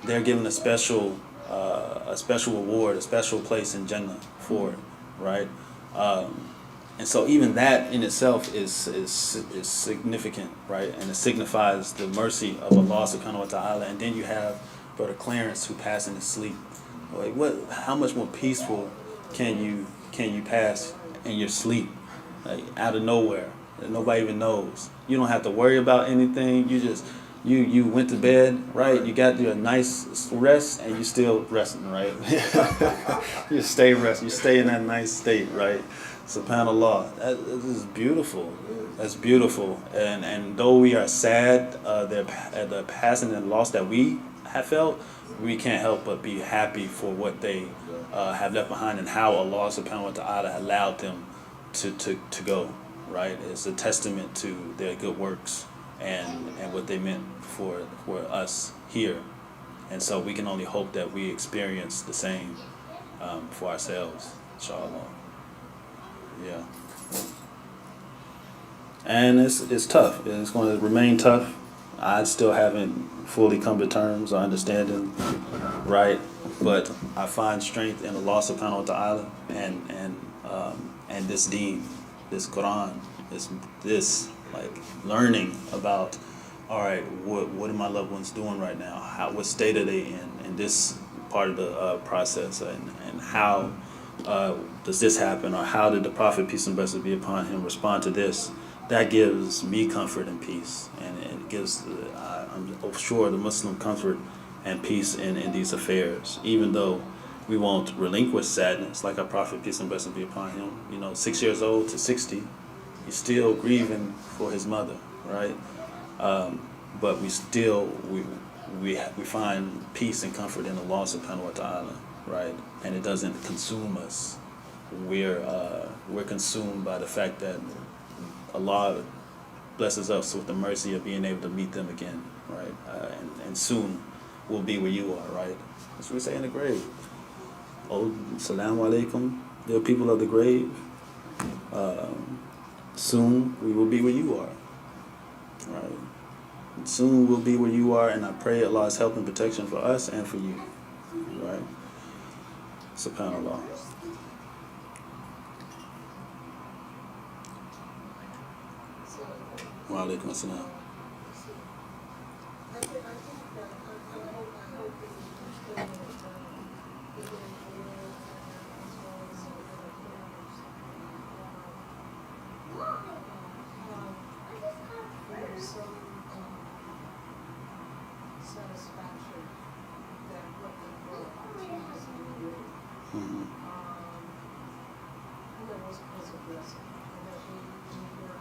they're given a special reward, a special place in Jannah for it, right? And so even that in itself is significant, right? And it signifies the mercy of Allah subhanahu wa ta'ala. And then you have Brother Clarence who passed in his sleep. Like how much more peaceful can you pass in your sleep? Like out of nowhere. That nobody even knows. You don't have to worry about anything. You just you went to bed, right? You got your nice rest, and you still resting, right? You stay resting. You stay in that nice state, right? SubhanAllah. This is beautiful. That's beautiful. And though we are sad the passing and loss that we have felt, we can't help but be happy for what they have left behind and how Allah subhanahu wa ta'ala allowed them to go, right? It's a testament to their good works and what they meant for us here. And so we can only hope that we experience the same for ourselves, inshallah. Yeah. And it's tough. It's going to remain tough. I still haven't fully come to terms or understanding, right? But I find strength in Allah subhanahu wa ta'ala and this deen, this Quran, this like learning about, all right, what are my loved ones doing right now? What state are they in this part of the process, and how does this happen, or how did the Prophet, peace and blessings be upon him, respond to this? That gives me comfort and peace, and it gives, I'm sure, the Muslim comfort and peace in these affairs, even though we won't relinquish sadness, like our Prophet, peace and blessings be upon him, 6 years old to 60, he's still grieving for his mother, right? But we find peace and comfort in Allah subhanahu wa ta'ala, right? And it doesn't consume us. We're consumed by the fact that Allah blesses us with the mercy of being able to meet them again, right? And soon we'll be where you are, right? That's what we say in the grave. Oh, salamu alaikum, dear people of the grave. Soon we will be where you are, right? And soon we'll be where you are, and I pray Allah's help and protection for us and for you, right? SubhanAllah. Wa alaikum assalam. I think that, I hope that you understand that, even as well as other parents, there's some, satisfaction that what they brought to us in the room, that was a blessing, and that we were,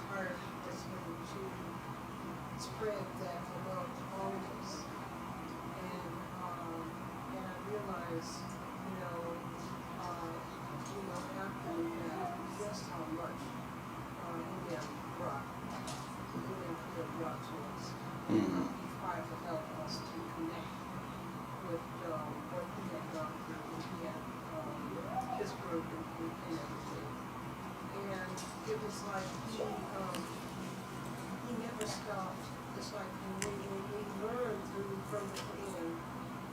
tired of listening to spread that among all of us. And I realize, after that, just how much India brought to us. He tried to help us to connect with what he had gone through, what he had, his group and everything. And it was like he never stopped. It's like when we learned from the Quran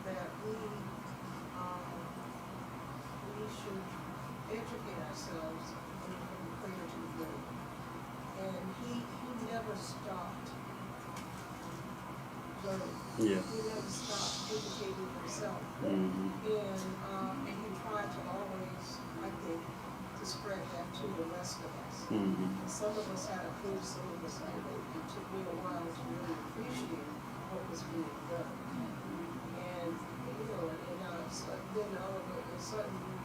that we should educate ourselves from the cradle to the grave. And he never stopped learning. Yeah. He never stopped educating himself. Mm-hmm. And he tried to always, I think, to spread that to the rest of us. Mm-hmm. And some of us had a clue, some of us didn't. It took me a while to really appreciate what was being done. And, so then all of a sudden you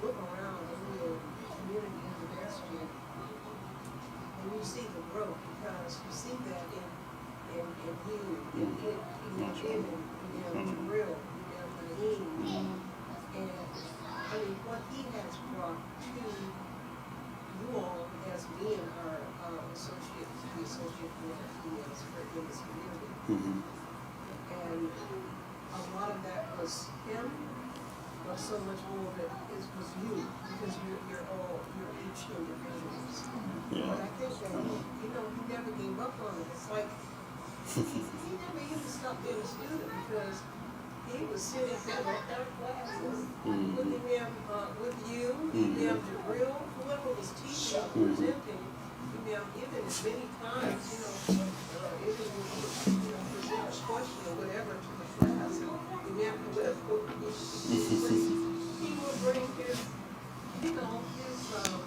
look around in the community in the masjid and you see the growth, because you see that in you, in Jabril, Naeem, and I mean what he has brought to you all as being our associates, the associate in this community. Mm-hmm. And a lot of that was him, but so much more of it was you, because you're each individuals. Yeah. But I think that he never gave up on it. It's like he never even stopped being a student, because he was sitting in our classes with them, with you, them, Jabril, whoever was teaching, presenting, even as many times, if it was, present a question or whatever to the class, and then he would bring his, his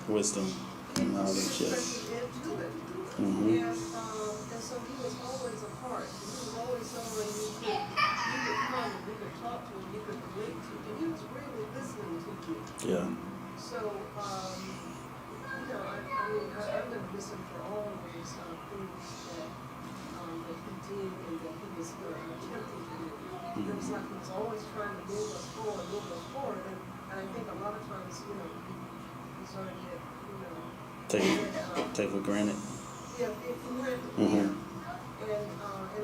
Wisdom and knowledge, yes. into it. Mm-hmm. And so he was always a part. He was always someone you could come and you could talk to and you could relate to. And he was really listening to you. Yeah. So, I've been listening for all of these things that he did and that he was attempting to do. It was like he was always trying to move us forward. And I think a lot of times, we sort of get, Take for granted. yeah, if you read the Mm-hmm. and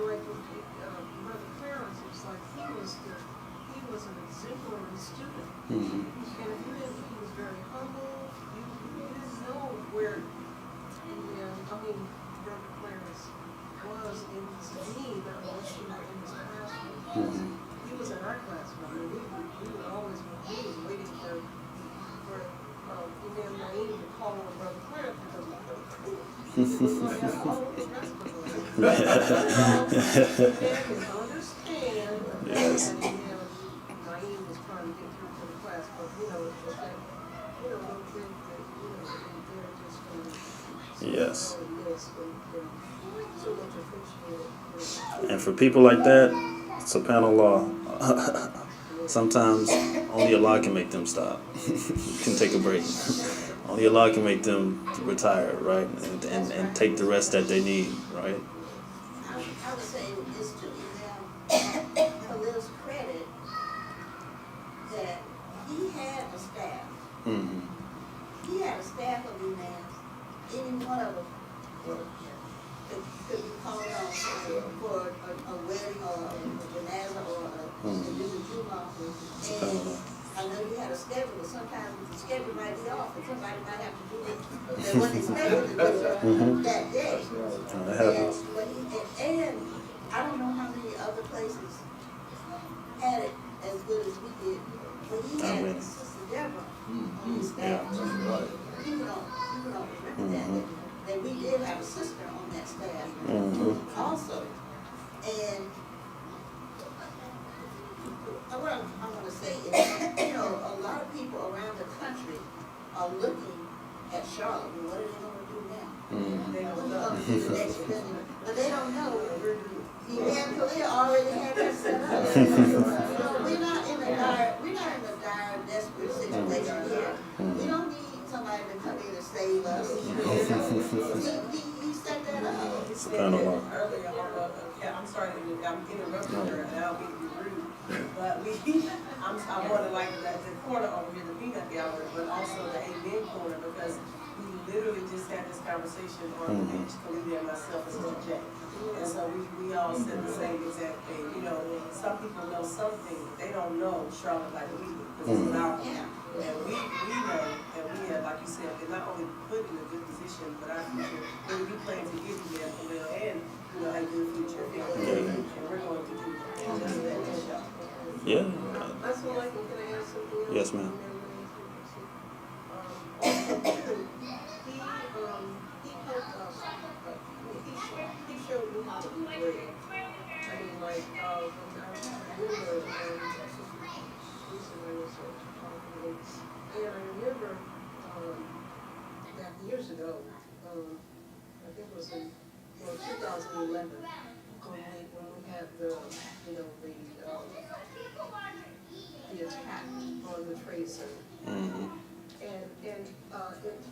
like with Brother Clarence, it's like he was an exemplary student. Mm-hmm. And if you didn't, he was very humble. You didn't know where, Brother Clarence was in his dean unless you were in his classroom. Mm-hmm. He was in our classroom, and we would always, he was waiting for Naeem to call on Brother Clarence, because he was going to have all of the rest of us. Understand Yes. that Naeem was trying to get through to the class, but it's just that, don't think that, they're just going to Yes. so much appreciated. And for people like that, subhanAllah, sometimes only Allah can make them stop, can take a break. Only Allah can make them retire, right? And take the rest that they need, right? I was saying this to a wedding or a janaza or a Juma, and I know you had a schedule, but sometimes the schedule might be off, and somebody might have to do it, they wasn't expected to do it that day. That happens. And I don't know how many other places had it as good as we did, but he had Sister Deborah on his staff. People don't remember that we did have a sister on that staff also. And what I want to say is, a lot of people around the country are looking at Charlotte. Well, what are they going to do now? They don't know. But they don't know. Amen. Kalia already had that set up. We're not in a dire, desperate situation here. We don't need somebody to come in and save us. He set that up. He said earlier on I'm sorry, I'm interrupting her, and I don't mean to be rude, but I'm more than like the corner over here, the peanut gallery, but also the amen corner, because we literally just had this conversation on the beach, Khalida and myself and Mr. J. And so we all said the same exact thing. Some people know something, but they don't know Charlotte like we do, because it's in our camp. And we know that we have, like you said, been not only put in a good position, but our future, when we plan to give you that for real, and a good future. And we're going to do just that this show. Yeah. That's what Michael, can I ask something else? Yes, ma'am. He showed me how to be brave. I mean, like, when I remember, and I remember that years ago, I think it was in 2011, when we had the attack on the Trade Center. And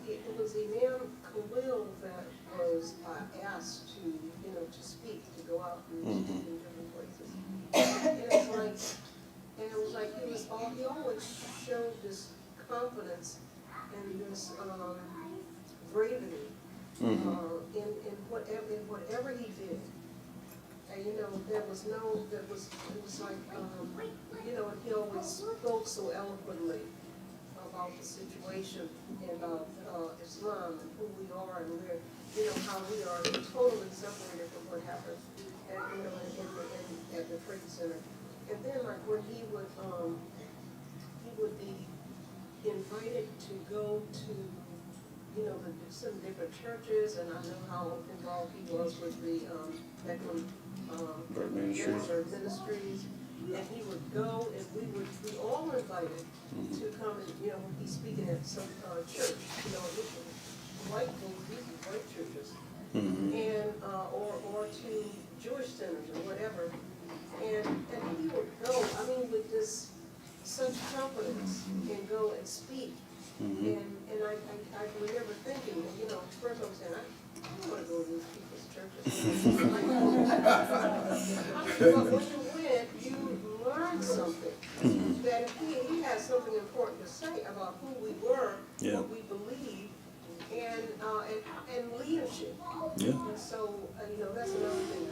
it was Imam Khalil that was asked to speak, to go out and speak in different places. And it was like he always showed this confidence and this bravery in whatever he did. And it was like he always spoke so eloquently about the situation and about Islam and who we are and how we are totally separated from what happened at the Trade Center. And then like when he would be invited to go to some different churches, and I know how involved he was with the ministries. And he would go, and we would be all invited to come and he's speaking at some church, white churches, and or to Jewish centers or whatever, and he would go. I mean, with this such confidence, and go and speak. And I remember thinking, first I was saying, I don't want to go to these people's churches. But when you went, you learned something. That if he has something important to say about who we were, what we believe, and leadership. Yeah. And so, that's another thing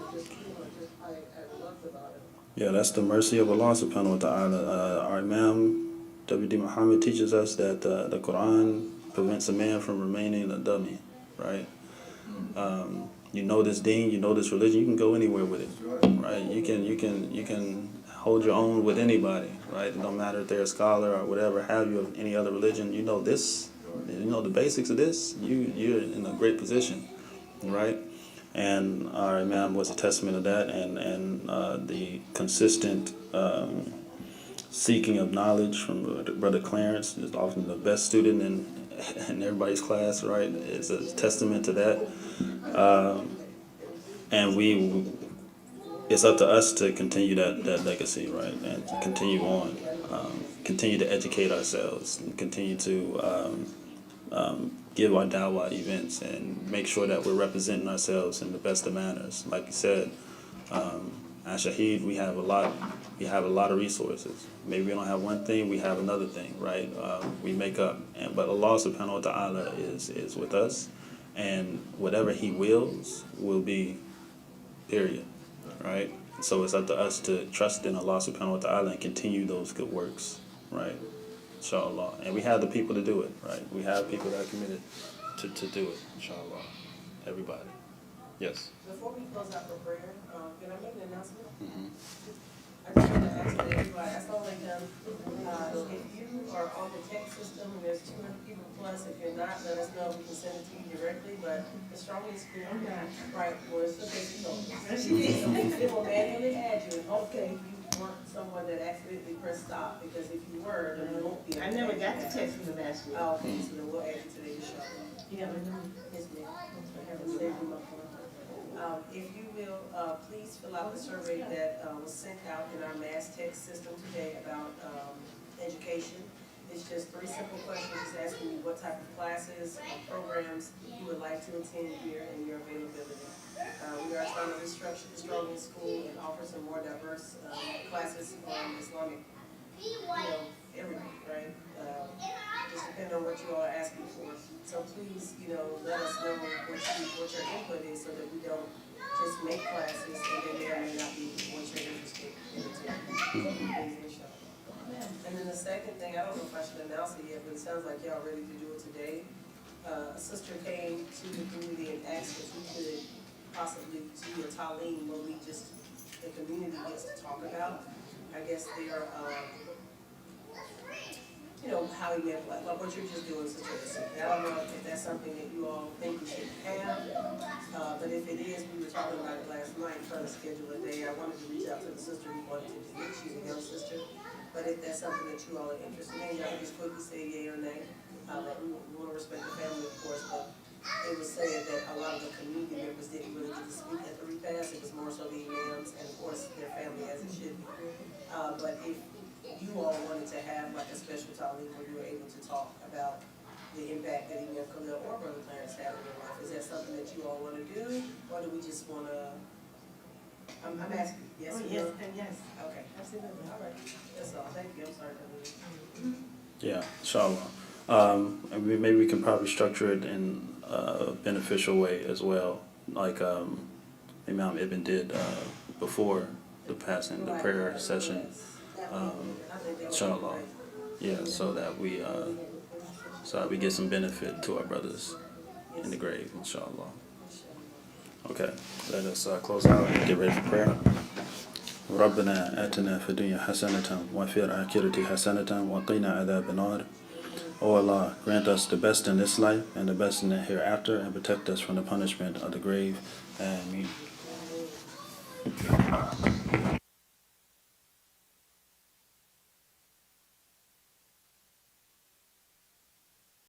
I loved about it. Yeah, that's the mercy of Allah subhanahu wa ta'ala. Our Imam W.D. Muhammad teaches us that the Quran prevents a man from remaining a dummy, right? You know this deen, you know this religion, you can go anywhere with it, right? You can hold your own with anybody, right? It don't matter if they're a scholar or whatever have you of any other religion. You know this, the basics of this, you're in a great position, right? And our Imam was a testament of that, and the consistent seeking of knowledge from Brother Clarence is often the best student in everybody's class, right? It's a testament to that. And it's up to us to continue that legacy, right? And to continue on, continue to educate ourselves, and continue to give our dawah events and make sure that we're representing ourselves in the best of manners. Like you said, Ash-Shaheed, we have a lot of resources. Maybe we don't have one thing, we have another thing, right? We make up. But Allah subhanahu wa ta'ala is with us, and whatever He wills will be, period. right? So it's up to us to trust in Allah subhanahu wa ta'ala and continue those good works, right? Inshallah. And we have the people to do it, right? We have people that are committed to do it, inshallah. Everybody. Yes. Before we close out for prayer, can I make an announcement? Mm-hmm. I just want to ask that everybody, that's all they've done. If you are on the text system and there's 200 people plus, if you're not, let us know, we can send it to you directly, but the strongest school, right, was the basic goal. It will manually add you, and hopefully you weren't someone that accidentally pressed stop, because if you were, then you won't be. I never got the text from the last week. Oh, okay, so then we'll add you today to show. Yeah, I know. Yes, ma'am. I haven't saved them up for it. If you will, please fill out the survey that was sent out in our mass text system today about education. It's just 3 simple questions, just asking you what type of classes or programs you would like to attend here and your availability. We are trying to restructure the Strong in School and offer some more diverse classes on Islamic, everything, right? Just depending on what you all are asking for. So please, let us know what your input is so that we don't just make classes and then may or may not be what you're interested in attending. And then the second thing, I don't know if I should announce it yet, but it sounds like y'all ready to do it today. A sister came to the community and asked if we could possibly do a Taleem where the community gets to talk about, I guess, their, how you have, like what you're just doing, Sister Issy. I don't know if that's something that you all think we should have, but if it is, we were talking about it last night, trying to schedule a day. I wanted to reach out to the sister who wanted to do it. She's a young sister. But if that's something that you all are interested in, y'all can just quickly say yea or nay. We want to respect the family, of course, but it was said that a lot of the community members didn't really get to speak at the repast. It was more so the imams and, of course, their family, as it should be. But if you all wanted to have like a special Taleem where you were able to talk about the impact that Imam Khalil or Brother Clarence had in your life, is that something that you all want to do, or do we just want to? I'm asking. Yes. Oh, yes, and yes. Okay. Absolutely. All right. That's all. Thank you. I'm sorry for the. Yeah, inshallah. Maybe we can probably structure it in a beneficial way as well, like Imam Ibn did before the passing, the prayer session. Inshallah. Yeah, so that we get some benefit to our brothers in the grave, inshallah. Okay, let us close out and get ready for prayer. ربنا آتنا في الدنيا حسنة وفي الآخرة حسنة وقنا عذاب النار. O Allah, grant us the best in this life and the best in the hereafter, and protect us from the punishment of the grave. Ameen.